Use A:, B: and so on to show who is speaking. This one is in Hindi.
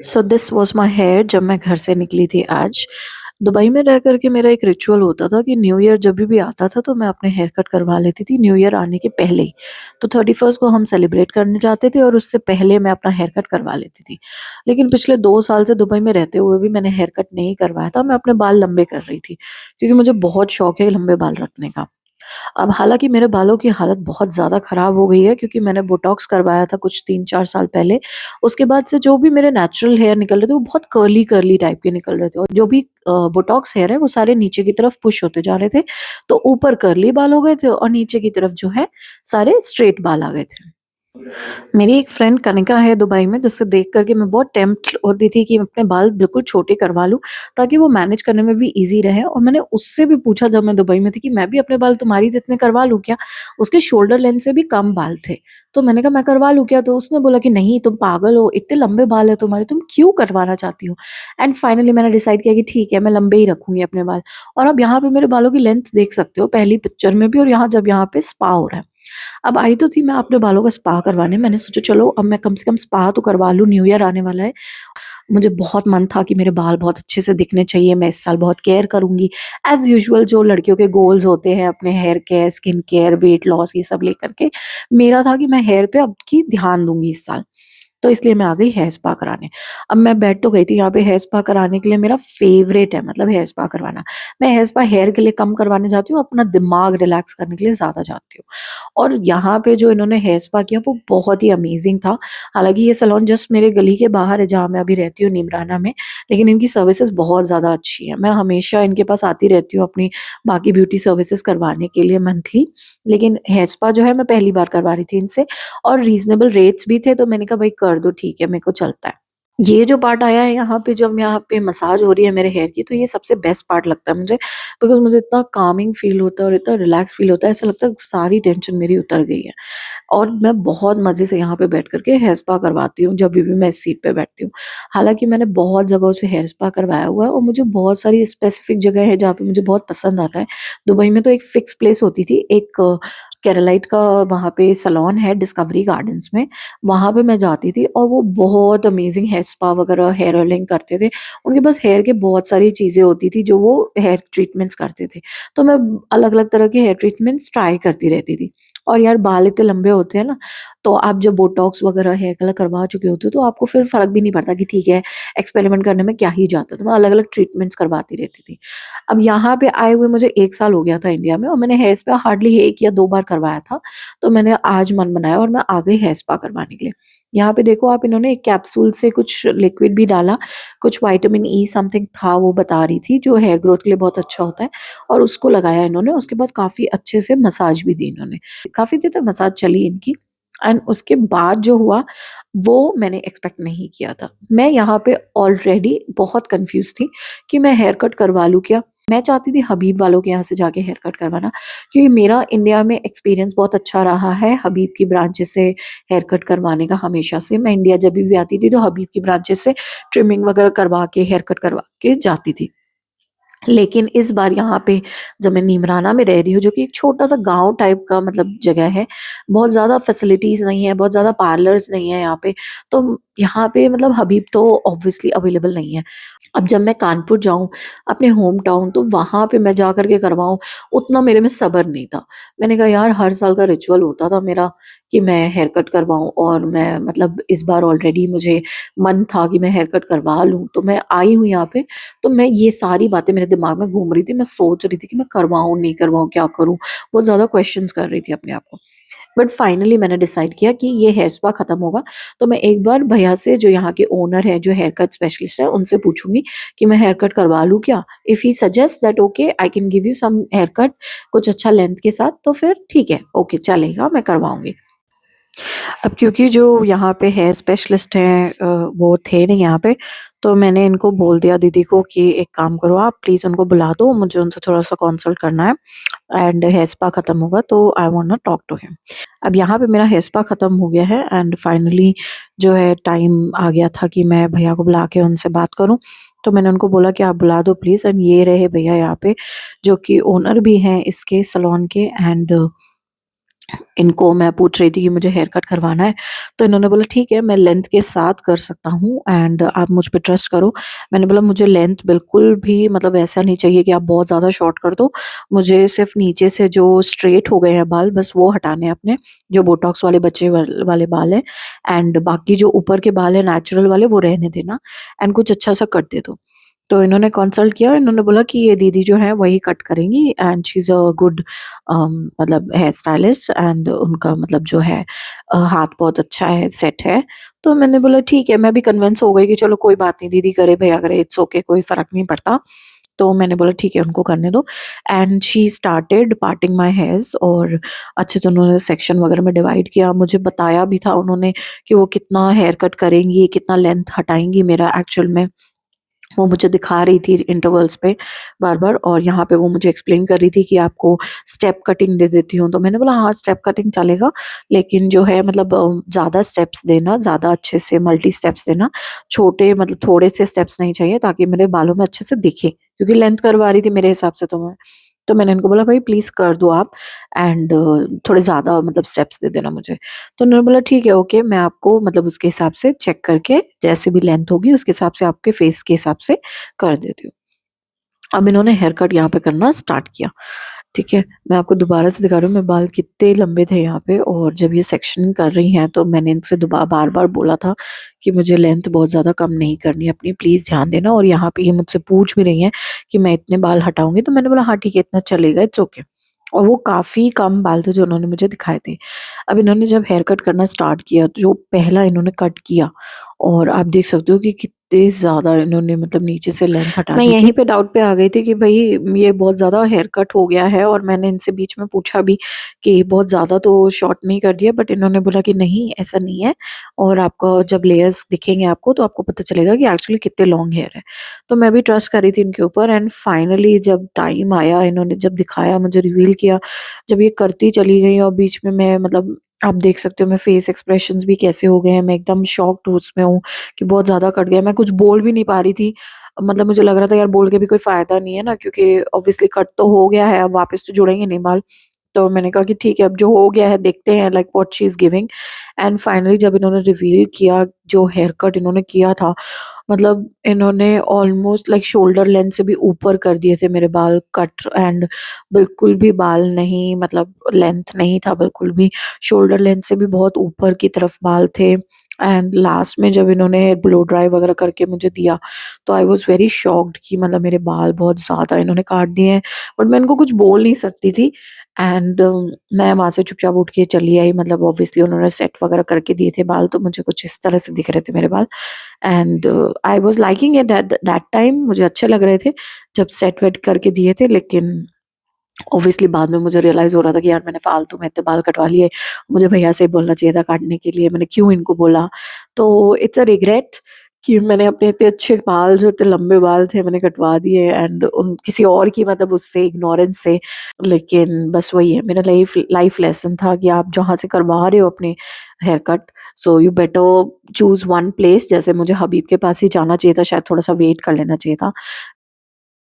A: So this was my hair जब मैं घर से निकली थी आज। दुबई में रह कर के मेरा एक रिचुअल होता था कि न्यू ईयर जभी भी आता था तो मैं अपने हेयर कट करवा लेती थी न्यू ईयर आने के पहले ही। तो 31st को हम सेलिब्रेट करने जाते थे और उससे पहले मैं अपना हेयर कट करवा लेती थी। लेकिन पिछले 2 साल से दुबई में रहते हुए भी मैंने हेयर कट नहीं करवाया था, मैं अपने बाल लंबे कर रही थी, क्योंकि मुझे बहुत शौक है लंबे बाल रखने का। अब हालाँकि मेरे बालों की हालत बहुत ज़्यादा ख़राब हो गई है क्योंकि मैंने बोटॉक्स करवाया था कुछ 3-4 साल पहले। उसके बाद से जो भी मेरे नेचुरल हेयर निकल रहे थे वो बहुत कर्ली-कर्ली टाइप के निकल रहे थे और जो भी बोटॉक्स हेयर है वो सारे नीचे की तरफ पुश होते जा रहे थे। तो ऊपर कर्ली बाल हो गए थे और नीचे की तरफ जो है सारे स्ट्रेट बाल आ गए थे। मेरी एक फ्रेंड कनिका है दुबई में जिससे देख कर के मैं बहुत टेम्प्ट होती थी कि मैं अपने बाल बिल्कुल छोटे करवा लूँ ताकि वो मैनेज करने में भी ईज़ी रहे और मैंने उससे भी पूछा जब मैं दुबई में थी कि मैं भी अपने बाल तुम्हारी जितने करवा लूँ क्या? उसके शोल्डर लेंथ से भी कम बाल थे। तो मैंने कहा मैं करवा लूँ क्या? तो उसने बोला कि नहीं तुम पागल हो, इतने लंबे बाल हैं तुम्हारे, तुम क्यों करवाना चाहती हो? एंड फाइनली मैंने डिसाइड किया कि ठीक है मैं लंबे ही रखूँगी अपने बाल। और अब यहाँ पे मेरे बालों की लेंथ देख सकते हो पहली पिक्चर में भी और यहाँ जब यहाँ पे स्पा हो रहा है। अब आई तो थी मैं अपने बालों का स्पा करवाने, मैंने सोचा चलो अब मैं कम से कम स्पा तो करवा लूँ, न्यू ईयर आने वाला है। मुझे बहुत मन था कि मेरे बाल बहुत अच्छे से दिखने चाहिए, मैं इस साल बहुत केयर करूँगी। एज़ यूजुअल जो लड़कियों के गोल्स होते हैं अपने hair care, skin care, weight loss ये सब लेकर के, मेरा था कि मैं हेयर पे अब की ध्यान दूँगी इस साल। तो इसलिए मैं आ गई हेयर स्पा कराने। अब मैं बैठ तो गई थी यहाँ पे हेयर स्पा कराने के लिए, मेरा फ़ेवरेट है मतलब हेयर स्पा करवाना। मैं हेयर स्पा हेयर के लिए कम करवाने जाती हूँ, अपना दिमाग रिलैक्स करने के लिए ज़्यादा जाती हूँ। और यहाँ पे जो इन्होंने हेयर स्पा किया वो बहुत ही अमेज़िंग था। हालाँकि ये सैलून जस्ट मेरे गली के बाहर है जहाँ मैं अभी रहती हूँ नीमराना में, लेकिन इनकी सर्विसेज़ बहुत ज़्यादा अच्छी है। मैं हमेशा इनके पास आती रहती हूँ अपनी बाकी ब्यूटी सर्विसेज़ करवाने के लिए मंथली। लेकिन हेयर स्पा जो है मैं पहली बार करवा रही थी इनसे और रीज़नेबल रेट्स भी थे, तो मैंने कहा भई कर दो ठीक है, मेरे को चलता है। ये जो पार्ट आया है यहाँ पे जब यहाँ पे मसाज हो रही है मेरे हेयर की, तो ये सबसे बेस्ट पार्ट लगता है मुझे, बिकॉज़ मुझे इतना कामिंग फ़ील होता है और इतना रिलैक्स फ़ील होता है, ऐसा लगता है सारी टेंशन मेरी उतर गई है। और मैं बहुत मज़े से यहाँ पे बैठ कर के हेयर स्पा करवाती हूँ, जभी भी मैं इस सीट पे बैठती हूँ। हालाँकि मैंने बहुत जगहों से हेयर स्पा करवाया हुआ है और मुझे बहुत सारी स्पेसिफ़िक जगह है जहाँ पे मुझे बहुत पसंद आता है। दुबई में तो एक फ़िक्स प्लेस होती थी, एक केरालाइट का वहाँ पे सैलून है डिस्कवरी गार्डन्स में, वहाँ पे मैं जाती थी और वो बहुत अमेज़िंग हेयर स्पा वगैरह, हेयर ऑयलिंग करते थे। उनके पास हेयर की बहुत सारी चीज़ें होती थी जो वो हेयर ट्रीटमेंट्स करते थे। तो मैं अलग-अलग तरह के हेयर ट्रीटमेंट्स ट्राई करती रहती थी। और यार बाल इतने लंबे होते हैं ना, तो आप जब बोटॉक्स वगैरह हेयर कलर करवा चुके होते हो तो आपको फिर फ़र्क भी नहीं पड़ता कि ठीक है, एक्सपेरिमेंट करने में क्या ही जाता है। तो मैं अलग-अलग ट्रीटमेंट्स करवाती रहती थी। अब यहाँ पे आए हुए मुझे 1 साल हो गया था इंडिया में और मैंने हेयर स्पा हार्डली 1 या 2 बार करवाया था। तो मैंने आज मन बनाया और मैं आ गई हेयर स्पा करवाने के लिए। यहाँ पे देखो आप इन्होंने एक कैप्सूल से कुछ लिक्विड भी डाला, कुछ विटामिन ई समथिंग था वो बता रही थी जो हेयर ग्रोथ के लिए बहुत अच्छा होता है और उसको लगाया इन्होंने। उसके बाद काफ़ी अच्छे से मसाज भी दी इन्होंने। काफ़ी देर तक मसाज चली इनकी एंड उसके बाद जो हुआ वो मैंने एक्सपेक्ट नहीं किया था। मैं यहाँ पे ऑलरेडी बहुत कन्फ्यूज़ थी कि मैं हेयर कट करवा लूँ क्या? मैं चाहती थी हबीब वालों के यहाँ से जाके हेयर कट करवाना, क्योंकि मेरा इंडिया में एक्सपीरियंस बहुत अच्छा रहा है हबीब की ब्रांचेस से हेयर कट करवाने का हमेशा से। मैं इंडिया जभी भी आती थी तो हबीब की ब्रांचेस से ट्रिमिंग वगैरह करवा के, हेयर कट करवा के जाती थी। लेकिन इस बार यहाँ पे जब मैं नीमराना में रह रही हूँ, जो कि एक छोटा-सा गाँव टाइप का मतलब जगह है, बहुत ज़्यादा फैसिलिटीज़ नहीं है, बहुत ज़्यादा पार्लर्स नहीं है यहाँ पे, तो यहाँ पे मतलब हबीब तो ऑब्वियसली अवेलेबल नहीं है। अब जब मैं कानपुर जाऊँ, अपने होम टाउन, तो वहाँ पे मैं जा कर के करवाऊँ, उतना मेरे में सब्र नहीं था। मैंने कहा यार हर साल का रिचुअल होता था मेरा कि मैं हेयर कट करवाऊँ और मैं मतलब इस बार ऑलरेडी मुझे मन था कि मैं हेयर कट करवा लूँ, तो मैं आई हूँ यहाँ पे, तो मैं ये सारी बातें मेरे दिमाग में घूम रही थी। मैं सोच रही थी कि मैं करवाऊँ, नहीं करवाऊँ, क्या करूँ? बहुत ज़्यादा क्वेश्चन्स कर रही थी अपने आप को। बट फाइनली मैंने डिसाइड किया कि ये हेयर स्पा खत्म होगा तो मैं एक बार भैया से जो यहाँ के ओनर है जो हेयर कट स्पेशलिस्ट है उनसे पूछूंगी कि मैं हेयर कट करवा लूँ क्या। If he suggest that okay I can give you some hair cut कुछ अच्छा लेंथ के साथ, तो फिर ठीक है, ओके चलेगा, मैं करवाऊंगी। अब क्योंकि जो यहाँ पे हेयर स्पेशलिस्ट हैं वो थे नहीं यहाँ पे, तो मैंने इनको बोल दिया दीदी को कि एक काम करो आप प्लीज़ उनको बुला दो, मुझे उनसे थोड़ा-सा कंसल्ट करना है एंड हेयर स्पा खत्म होगा तो I want to talk to him. अब यहाँ पे मेरा हेयर स्पा खत्म हो गया है एंड फाइनली जो है टाइम आ गया था कि मैं भैया को बुला के उनसे बात करूँ। तो मैंने उनको बोला कि आप बुला दो प्लीज़ एंड ये रहे भैया यहाँ पे जो कि ओनर भी हैं इसके सैलून के एंड इनको मैं पूछ रही थी कि मुझे हेयर कट करवाना है, तो इन्होंने बोला ठीक है मैं लेंथ के साथ कर सकता हूँ एंड आप मुझ पे ट्रस्ट करो। मैंने बोला मुझे लेंथ बिल्कुल भी मतलब ऐसा नहीं चाहिए कि आप बहुत ज़्यादा शॉर्ट कर दो। मुझे सिर्फ़ नीचे से जो स्ट्रेट हो गए हैं बाल बस वो हटाने हैं अपने, जो बोटॉक्स वाले बचे वाले बाल हैं एंड बाकी जो ऊपर के बाल हैं नेचुरल वाले वो रहने देना एंड कुछ अच्छा-सा कट दे दो। तो इन्होंने कंसल्ट किया, इन्होंने बोला कि ये दीदी जो है वही कट करेंगी and she is a good मतलब हेयर स्टाइलिस्ट एंड उनका मतलब जो है हाथ बहुत अच्छा है, सेट है। तो मैंने बोला ठीक है, मैं भी कन्विंस हो गई कि चलो कोई बात नहीं दीदी करे भैया करे इट्स ओके कोई फ़र्क नहीं पड़ता। तो मैंने बोला ठीक है उनको करने दो and she started parting my hairs और अच्छे से उन्होंने सेक्शन वगैरह में डिवाइड किया। मुझे बताया भी था उन्होंने कि वो कितना हेयर कट करेंगी, कितना लेंथ हटाएँगी मेरा एक्चुअल में। वो मुझे दिखा रही थी इंटरवल्स पे बार-बार और यहाँ पे वो मुझे एक्सप्लेन कर रही थी कि आपको स्टेप कटिंग दे देती हूँ। तो मैंने बोला हाँ, स्टेप कटिंग चलेगा, लेकिन जो है मतलब ज़्यादा स्टेप्स देना, ज़्यादा अच्छे से मल्टी स्टेप्स देना। छोटे मतलब थोड़े से स्टेप्स नहीं चाहिए ताकि मेरे बालों में अच्छे से दिखे, क्योंकि लेंथ करवा रही थी मेरे हिसाब से तो मैं। तो मैंने इनको बोला भाई प्लीज़ कर दो आप एंड थोड़े ज़्यादा मतलब स्टेप्स दे देना मुझे। तो उन्होंने बोला ठीक है ओके मैं आपको मतलब उसके हिसाब से चेक करके जैसे भी लेंथ होगी उसके हिसाब से आपके फेस के हिसाब से कर देती हूँ। अब इन्होंने हेयर कट यहाँ पे करना स्टार्ट किया, ठीक है? मैं आपको दोबारा से दिखा रही हूँ मेरे बाल कितने लंबे थे यहाँ पे और जब ये सेक्शनिंग कर रही हैं तो मैंने इनसे बार-बार बोला था कि मुझे लेंथ बहुत ज़्यादा कम नहीं करनी है अपनी, प्लीज़ ध्यान देना और यहाँ पे ये मुझसे पूछ भी रही हैं कि मैं इतने बाल हटाऊँगी? तो मैंने बोला हाँ ठीक है इतना चलेगा, इट्स ओके। और वो काफ़ी कम बाल थे जो उन्होंने मुझे दिखाए थे। अब इन्होंने जब हेयर कट करना स्टार्ट किया, तो जो पहला इन्होंने कट किया और आप देख सकते हो कि कितने ज़्यादा इन्होंने मतलब नीचे से लेंथ हटा मैं दी थी। यहीं पे डाउट पे आ गई थी कि भई ये बहुत ज़्यादा हेयर कट हो गया है और मैंने इनसे बीच में पूछा भी कि बहुत ज़्यादा तो शॉर्ट नहीं कर दिया, बट इन्होंने बोला कि नहीं ऐसा नहीं है और आपका जब लेयर्स दिखेंगे आपको तो आपको पता चलेगा कि एक्चुअली कितने लॉन्ग हेयर है। तो मैं भी ट्रस्ट कर रही थी इनके ऊपर एंड फाइनली जब टाइम आया इन्होंने जब दिखाया मुझे रिवील किया, जब ये करती चली गई और बीच में मैं मतलब आप देख सकते हो मैं फेस एक्सप्रेशंस भी कैसे हो गए हैं, मैं एकदम शॉक्ड हूँ उसमें हूँ कि बहुत ज़्यादा कट गया। मैं कुछ बोल भी नहीं पा रही थी। मतलब मुझे लग रहा था यार बोल के भी कोई फ़ायदा नहीं है ना, क्योंकि ऑब्वियसली कट तो हो गया है, अब वापस तो जुड़ेंगे नहीं बाल। तो मैंने कहा कि ठीक है अब जो हो गया है देखते हैं like what she is giving and finally जब इन्होंने रिवील किया जो हेयर कट इन्होंने किया था, मतलब इन्होंने ऑलमोस्ट लाइक शोल्डर लेंथ से भी ऊपर कर दिए थे मेरे बाल कट एंड बिल्कुल भी बाल नहीं मतलब लेंथ नहीं था बिल्कुल भी, शोल्डर लेंथ से भी बहुत ऊपर की तरफ बाल थे एंड लास्ट में जब इन्होंने ब्लो ड्राई वगैरह करके मुझे दिया, तो आई वाज़ वेरी शॉक्ड कि मतलब मेरे बाल बहुत ज़्यादा इन्होंने काट दिए हैं, बट मैं इनको कुछ बोल नहीं सकती थी एंड मैं वहाँ से चुपचाप उठ के चली आई, मतलब ऑब्वियसली उन्होंने सेट वगैरह करके दिए थे बाल, तो मुझे कुछ इस तरह से दिख रहे थे मेरे बाल and I was liking it at that time, मुझे अच्छे लग रहे थे जब सेट वेट करके दिए थे, लेकिन ऑब्वियसली बाद में मुझे रियलाइज़ हो रहा था कि यार मैंने फालतू में इतने बाल कटवा लिए, मुझे भैया से बोलना चाहिए था काटने के लिए, मैंने क्यों इनको बोला? तो इट्स अ रिग्रेट कि मैंने अपने इतने अच्छे बाल जो इतने लंबे बाल थे मैंने कटवा दिए एंड उन किसी और की मतलब उससे इग्नोरेंस से। लेकिन बस वही है मेरा लाइफ लाइफ लेसन था कि आप जहाँ से करवा रहे हो अपने hair cut, so you better choose one place, जैसे मुझे हबीब के पास ही जाना चाहिए था, शायद थोड़ा-सा वेट कर लेना चाहिए था